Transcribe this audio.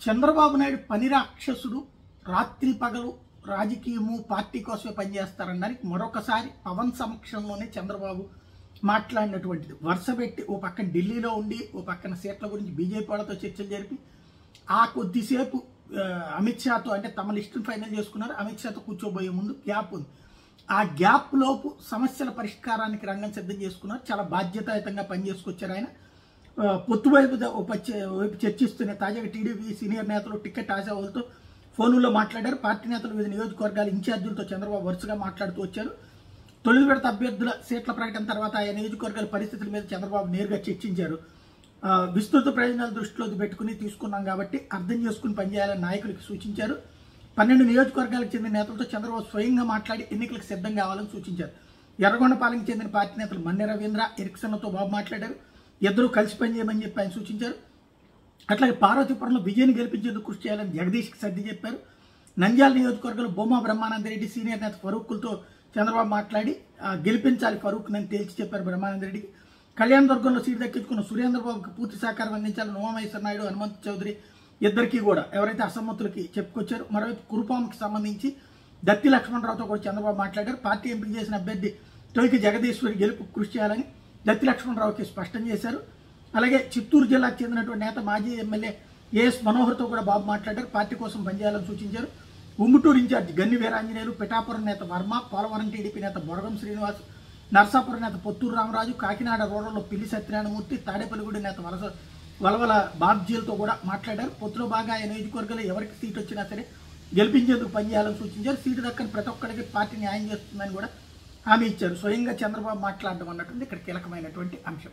చంద్రబాబు నాయుడు పని రాక్షసుడు, రాత్రి పగలు రాజకీయము పార్టీ కోసమే పనిచేస్తారన్నది మరొకసారి పవన్ సమక్షంలోనే చంద్రబాబు మాట్లాడినటువంటిది. వరుస పెట్టి ఓ పక్కన ఢిల్లీలో ఉండి ఓ పక్కన సీట్ల గురించి బీజేపీ వాళ్ళతో చర్చలు జరిపి ఆ కొద్దిసేపు అమిత్ షాతో అంటే తమ లిస్టును ఫైనల్ చేసుకున్నారు. అమిత్ షాతో కూర్చోబోయే ముందు గ్యాప్ ఉంది. ఆ గ్యాప్ లోపు సమస్యల పరిష్కారానికి రంగం సిద్ధం చేసుకున్నారు. చాలా బాధ్యతాయుతంగా పనిచేసుకొచ్చారు ఆయన. పొత్తు వైపు చర్చిస్తున్న తాజాగా టీడీపీ సీనియర్ నేతలు టికెట్ ఆశావులతో ఫోన్లో మాట్లాడారు. పార్టీ నేతలు వివిధ నియోజకవర్గాల ఇన్ఛార్జీలతో చంద్రబాబు వరుసగా మాట్లాడుతూ వచ్చారు. తొలి విడత అభ్యర్థుల సీట్ల ప్రకటన తర్వాత ఆయా నియోజకవర్గాల పరిస్థితుల మీద చంద్రబాబు నేరుగా చర్చించారు. విస్తృత ప్రయోజనాల దృష్టిలో పెట్టుకుని తీసుకున్నాం కాబట్టి అర్థం చేసుకుని పనిచేయాలని నాయకులకు సూచించారు. 12 నియోజకవర్గాలకు చెందిన నేతలతో చంద్రబాబు స్వయంగా మాట్లాడి ఎన్నికలకు సిద్ధం కావాలని సూచించారు. ఎర్రగొండపాలెంకి చెందిన పార్టీ నేతలు మన్నె రవీంద్ర, ఎరిక్సన్లతో బాబు మాట్లాడారు. ఇద్దరు కలిసి పనిచేయమని చెప్పి ఆయన సూచించారు. అట్లాగే పార్వతీపురంలో విజయాన్ని గెలిపించేందుకు కృషి చేయాలని జగదీష్కి సర్ది చెప్పారు. నంద్యాల నియోజకవర్గంలో బొమ్మ బ్రహ్మానందరెడ్డి సీనియర్ నేత ఫరూక్లతో చంద్రబాబు మాట్లాడి గెలిపించాలి ఫరూక్ అని తేల్చి చెప్పారు బ్రహ్మానందరెడ్డికి. కళ్యాణదుర్గంలో సీటు దక్కించుకున్న సురేంద్రబాబుకి పూర్తి సహకారం అందించాలని ఉమామహేశ్వర నాయుడు, హనుమంత్ చౌదరి ఇద్దరికీ కూడా ఎవరైతే అసమ్మతులకి చెప్పుకొచ్చారో. మరోవైపు కురుపాంకి సంబంధించి దత్తి లక్ష్మణరావుతో కూడా చంద్రబాబు మాట్లాడారు. పార్టీ ఎంపిక చేసిన అభ్యర్థి తొలికి జగదీశ్వరి గెలుపు కృషి చేయాలని దత్తి లక్ష్మణరావుకి స్పష్టం చేశారు. అలాగే చిత్తూరు జిల్లాకు చెందినటువంటి నేత మాజీ ఎమ్మెల్యే ఏఎస్ మనోహర్తో కూడా బాబు మాట్లాడారు. పార్టీ కోసం పనిచేయాలని సూచించారు. ఉంగుటూరు ఇన్ఛార్జి గన్ని వీరాంజనేయులు, పిఠాపురం నేత వర్మ, పోలవరం టీడీపీ నేత బొరగం శ్రీనివాస్, నర్సాపురం నేత పొత్తూరు రామరాజు, కాకినాడ రూరల్లో పిల్లి సత్యనారాయణమూర్తి, తాడేపల్లిగూడి నేత వలవల బాబ్జీలతో కూడా మాట్లాడారు. పొత్తులో బాగా ఆయన నియోజకవర్గంలో ఎవరికి సీటు వచ్చినా సరే గెలిపించేందుకు పనిచేయాలని సూచించారు. సీటు దక్కని ప్రతి ఒక్కరికి పార్టీ న్యాయం చేస్తుందని కూడా హామీ ఇచ్చారు. స్వయంగా చంద్రబాబు మాట్లాడడం అన్నట్టుంది ఇక్కడ కీలకమైనటువంటి అంశం.